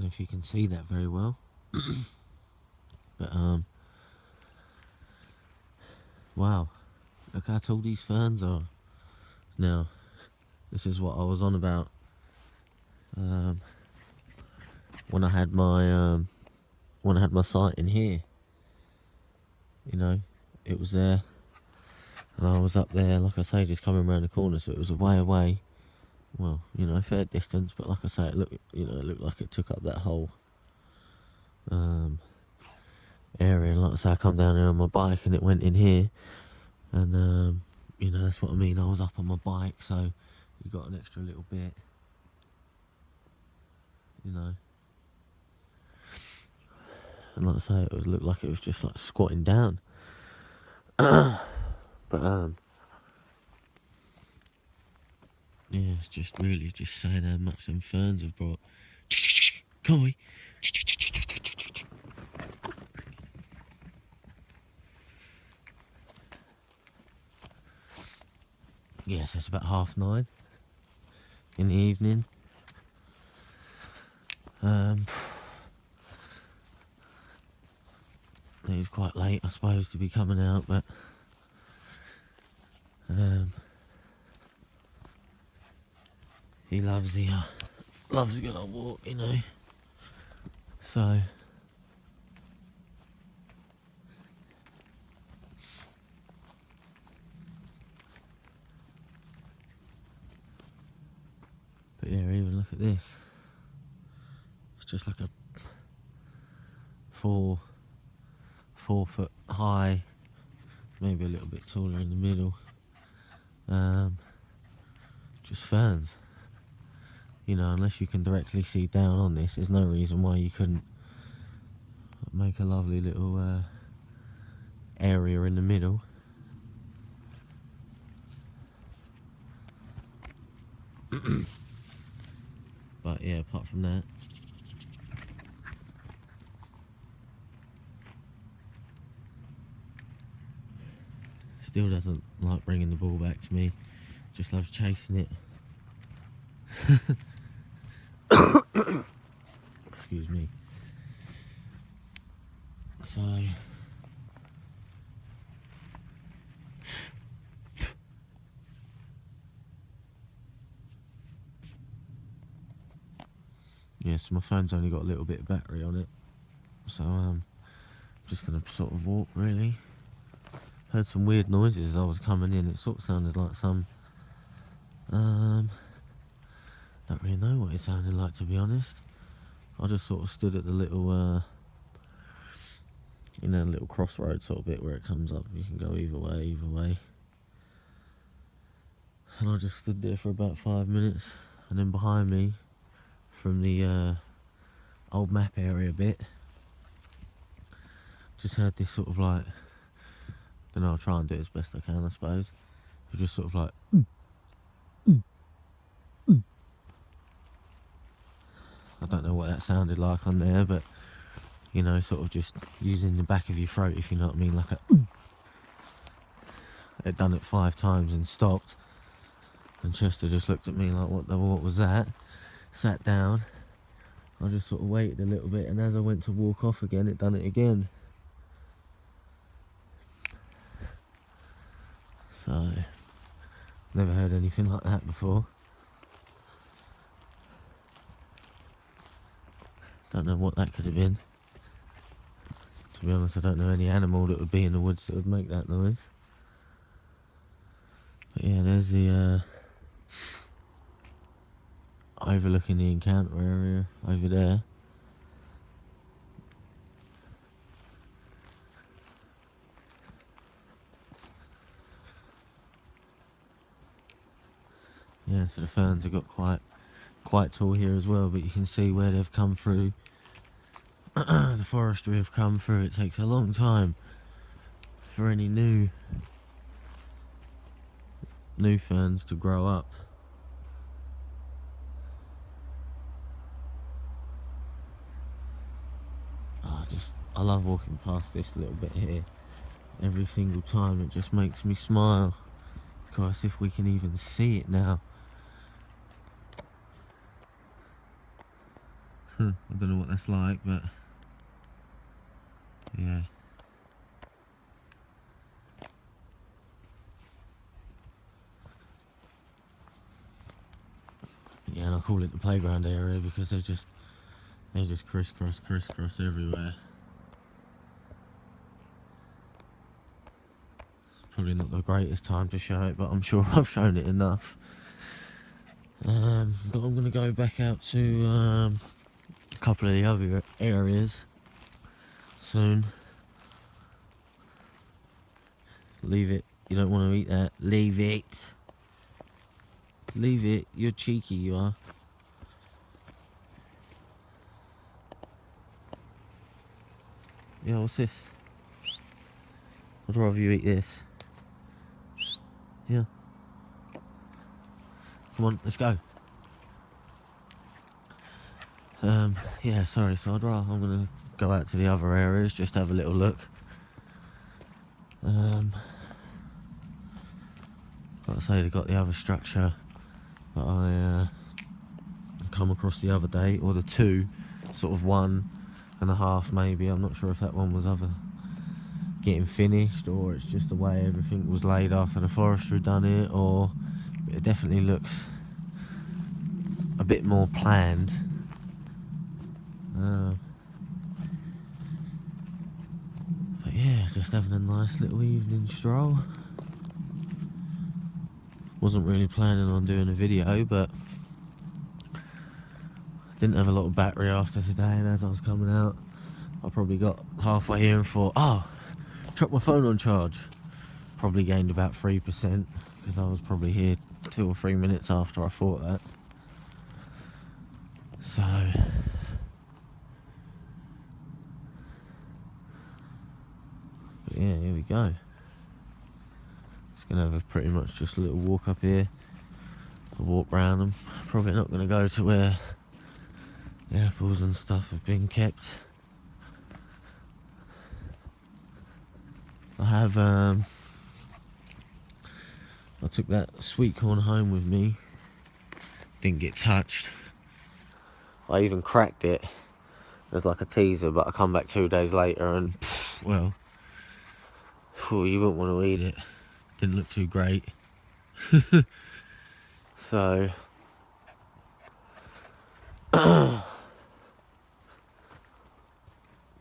know if you can see that very well. But wow, look how tall these ferns are. Now, this is what I was on about when I had my site in here. You know, it was there, and I was up there, like I say, just coming around the corner, so it was a way away. Well, you know, fair distance, but like I say, it looked like it took up that whole area. And like I say, I come down here on my bike, and it went in here, and you know, that's what I mean. I was up on my bike, so you got an extra little bit, you know. And like I say, it looked like it was just like squatting down. But yeah, it's just really just saying how much them ferns have brought. Come on. Yes, it's about 9:30 in the evening. It was quite late, I suppose, to be coming out, but he loves the good old walk, you know. So but yeah, even look at this. It's just like a 4 foot high, maybe a little bit taller in the middle. Just ferns. You know, unless you can directly see down on this, there's no reason why you couldn't make a lovely little area in the middle. But yeah, apart from that, still doesn't like bringing the ball back to me, just loves chasing it. Excuse me. So yeah, so my phone's only got a little bit of battery on it, so I'm just gonna sort of walk really. Heard some weird noises as I was coming in. It sort of sounded like some don't really know what it sounded like, to be honest. I just sort of stood at the little you know, little crossroad sort of bit where it comes up. You can go either way. And I just stood there for about 5 minutes, and then behind me, from the old map area bit, just heard this sort of like, don't know, I'll try and do it as best I can, I suppose. It was just sort of like, I don't know what that sounded like on there, but you know, sort of just using the back of your throat, if you know what I mean, like a. It done it 5 times and stopped, and Chester just looked at me like, what was that? Sat down. I just sort of waited a little bit, and as I went to walk off again, it done it again. So, never heard anything like that before. Don't know what that could have been. To be honest, I don't know any animal that would be in the woods that would make that noise. But yeah, there's the overlooking the encounter area over there. Yeah, so the ferns have got quite tall here as well, but you can see where they've come through. The forestry have come through. It takes a long time for any new ferns to grow up. I love walking past this little bit here. Every single time it just makes me smile. Because if we can even see it now. I don't know what that's like, but yeah. Yeah, and I call it the playground area because they just crisscross everywhere. Probably not the greatest time to show it, but I'm sure I've shown it enough. But I'm going to go back out to a couple of the other areas soon. Leave it. You don't want to eat that. Leave it. Leave it. You're cheeky, you are. Yeah, what's this? I'd rather you eat this. Yeah. Come on, let's go. Yeah, sorry, so I'm gonna go out to the other areas, just have a little look. Like I say, they got the other structure that I come across the other day, or the two, sort of 1.5 maybe. I'm not sure if that one was ever getting finished, or it's just the way everything was laid after the forestry done it, or it definitely looks a bit more planned. But yeah, just having a nice little evening stroll. Wasn't really planning on doing a video, but didn't have a lot of battery after today, and as I was coming out, I probably got halfway here and thought, oh, chuck my phone on charge. Probably gained about 3%, because I was probably here 2 or 3 minutes after I thought that. So but yeah, here we go. Just gonna have pretty much just a little walk up here, a walk round them. Probably not gonna go to where the apples and stuff have been kept. I have I took that sweet corn home with me. Didn't get touched. I even cracked it as like a teaser, but I come back 2 days later and well, you wouldn't want to eat it. Didn't look too great. So but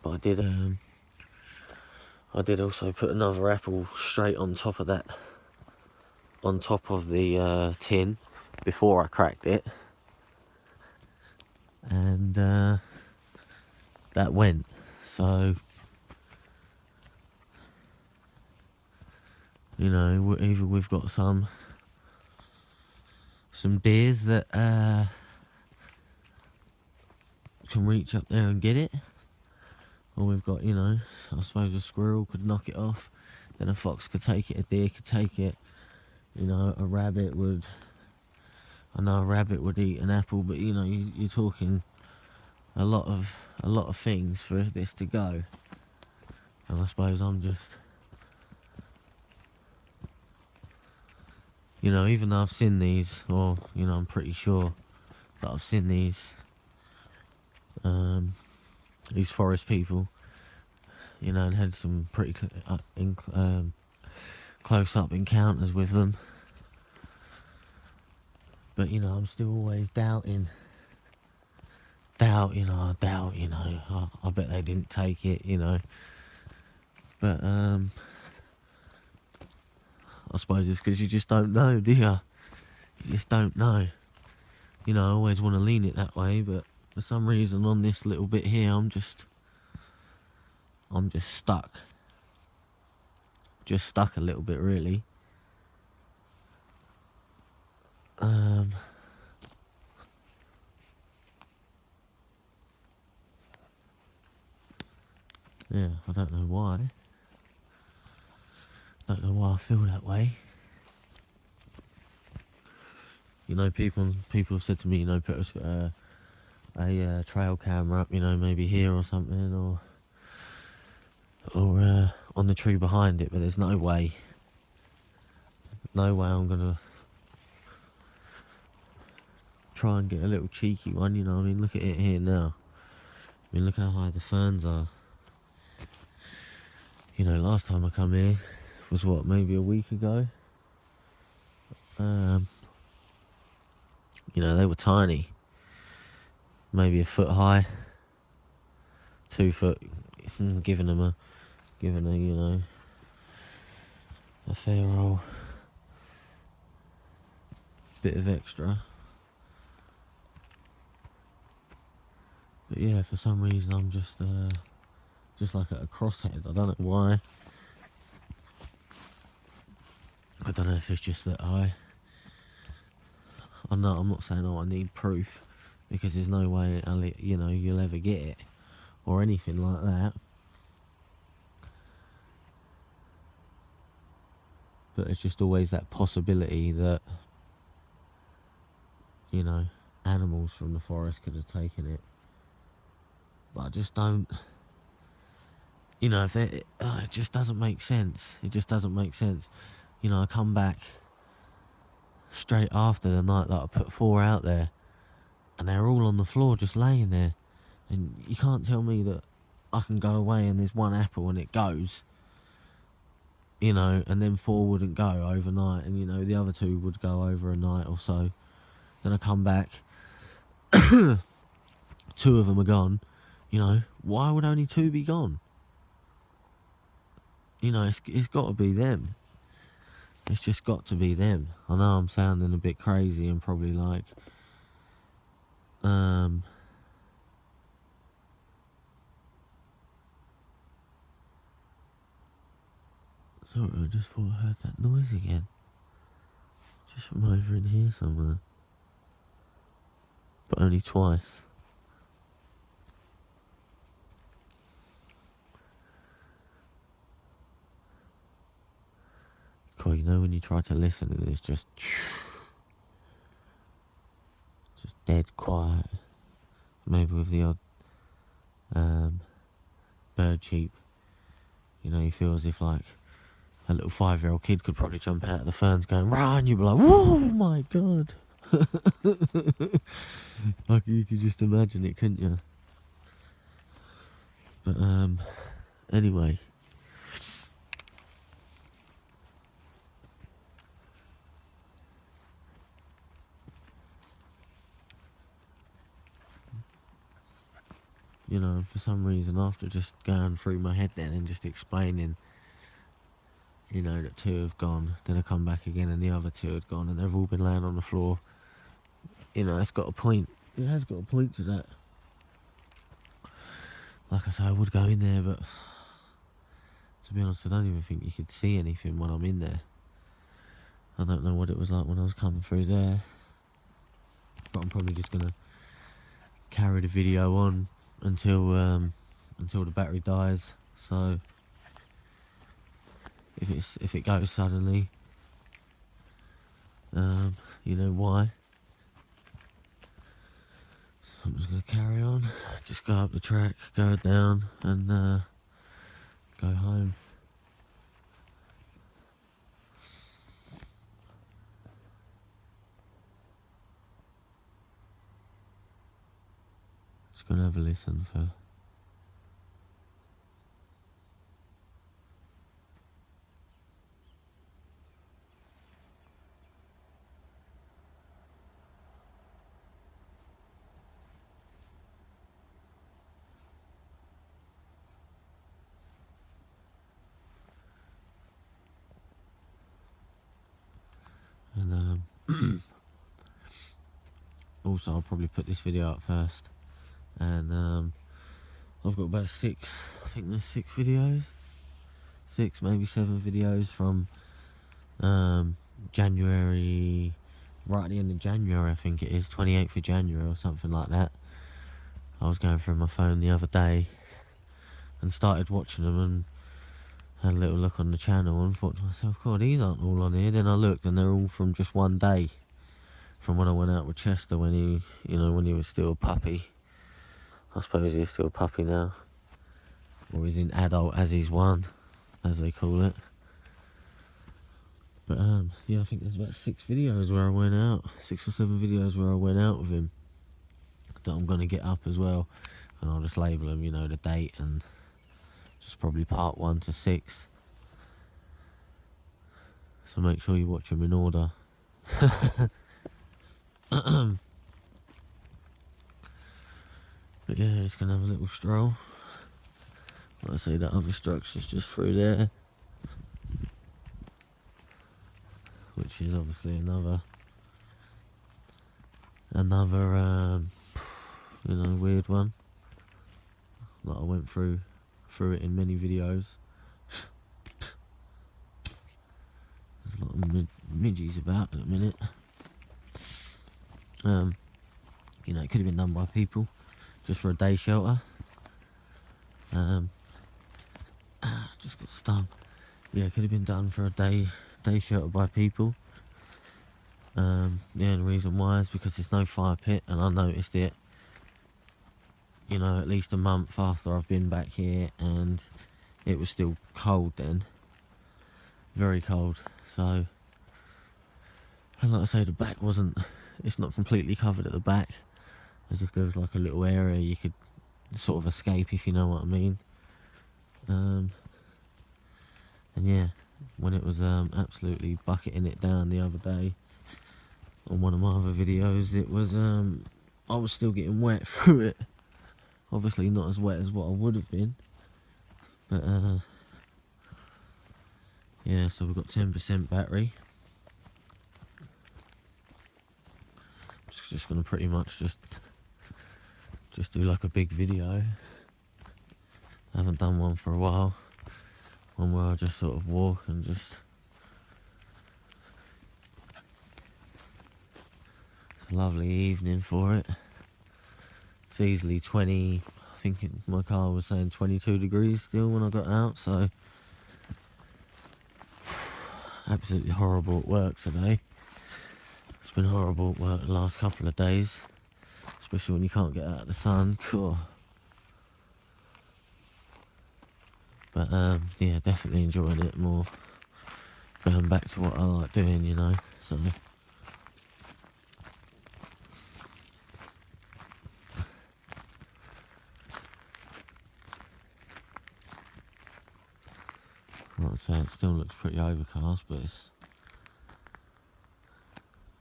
I did also put another apple straight on top of that, on top of the tin, before I cracked it, and that went. So you know, either we've got some deers that can reach up there and get it, or we've got, you know, I suppose a squirrel could knock it off, then a fox could take it, a deer could take it, you know, a rabbit would, I know a rabbit would eat an apple, but you know, you're talking a lot of things for this to go. And I suppose I'm just, you know, even though I've seen these, or you know, I'm pretty sure that I've seen these forest people, you know, and had some pretty close-up encounters with them. But you know, I'm still always doubting. I doubt, you know, I bet they didn't take it, you know. But I suppose it's because you just don't know, do you? You just don't know. You know, I always want to lean it that way, but for some reason on this little bit here, I'm just stuck. Just stuck a little bit, really. Yeah, I don't know why. Don't know why I feel that way. You know, people have said to me, you know, put a trail camera up, you know, maybe here or something, or on the tree behind it, but there's no way. No way I'm gonna try and get a little cheeky one, you know what I mean? Look at it here now. I mean, look how high the ferns are. You know, last time I come here was what, maybe a week ago. You know, they were tiny, maybe a foot high, 2 foot, giving a you know, a fair old bit of extra. But yeah, for some reason I'm just like at a crosshead. I don't know why. I don't know if it's just that I know, I'm not saying, oh, I need proof, because there's no way, you know, you'll ever get it or anything like that. But it's just always that possibility that, you know, animals from the forest could have taken it. But I just don't, you know, if it just doesn't make sense. It just doesn't make sense. You know, I come back straight after the night that I put 4 out there, and they're all on the floor just laying there. And you can't tell me that I can go away and there's 1 apple and it goes, you know, and then 4 wouldn't go overnight, and, you know, the other 2 would go over a night or so. Then I come back, 2 of them are gone. You know, why would only 2 be gone? You know, it's got to be them. It's just got to be them. I know I'm sounding a bit crazy and probably like, sorry, I just thought I heard that noise again. Just from over in here somewhere. But only twice. God, you know when you try to listen and it's just dead quiet. Maybe with the odd bird cheep. You know, you feel as if like a little 5-year-old kid could probably jump out of the ferns going, run, you'd be like, whoa, my God. Like, you could just imagine it, couldn't you? But, anyway. You know, for some reason, after just going through my head then and just explaining, you know, that 2 have gone, then I come back again and the other 2 had gone, and they've all been laying on the floor. You know, it's got a point. It has got a point to that. Like I say, I would go in there, but to be honest, I don't even think you could see anything when I'm in there. I don't know what it was like when I was coming through there. But I'm probably just going to carry the video on until the battery dies. So if it goes suddenly, you know why. I'm just going to carry on, just go up the track, go down, and go home. Just going to have a listen for... And also, I'll probably put this video up first. And I've got about 6, I think there's 6 videos. 6, maybe 7 videos from January, right at the end of January, I think it is, 28th of January or something like that. I was going through my phone the other day and started watching them and had a little look on the channel and thought to myself, God, these aren't all on here. Then I looked and they're all from just one day, from when I went out with Chester when he was still a puppy. I suppose he's still a puppy now, or he's in adult as he's 1, as they call it. But yeah, I think there's about 6 videos where I went out, 6 or 7 videos where I went out with him that I'm going to get up as well. and I'll just label them, you know, the date, and just probably part 1 to 6. So make sure you watch them in order. But yeah, just gonna have a little stroll. Like I say, that other structure's just through there, which is obviously another you know, weird one. Like I went through it in many videos. There's a lot of midgies about at the minute. You know, it could have been done by people just for a day shelter. Just got stung. Yeah, it could have been done for a day shelter by people. Yeah, and the reason why is because there's no fire pit, and I noticed it, you know, at least a month after I've been back here, and it was still cold then, very cold. So, and like I say, the back it's not completely covered at the back, as if there was like a little area you could sort of escape, if you know what I mean. And yeah, when it was absolutely bucketing it down the other day on one of my other videos, it was I was still getting wet through it. Obviously not as wet as what I would have been, but yeah, so we've got 10% battery. Just gonna pretty much just do like a big video. I haven't done one for a while, one where I just sort of walk and just, it's a lovely evening for it. It's easily 20, I think my car was saying 22 degrees still when I got out, so absolutely horrible at work today. It's been horrible at work the last couple of days, especially when you can't get out of the sun. Cool. But yeah, definitely enjoying it more. Going back to what I like doing, you know. So like I say, it still looks pretty overcast, but it's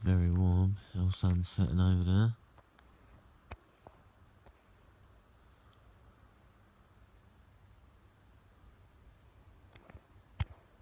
very warm. The sun's setting over there.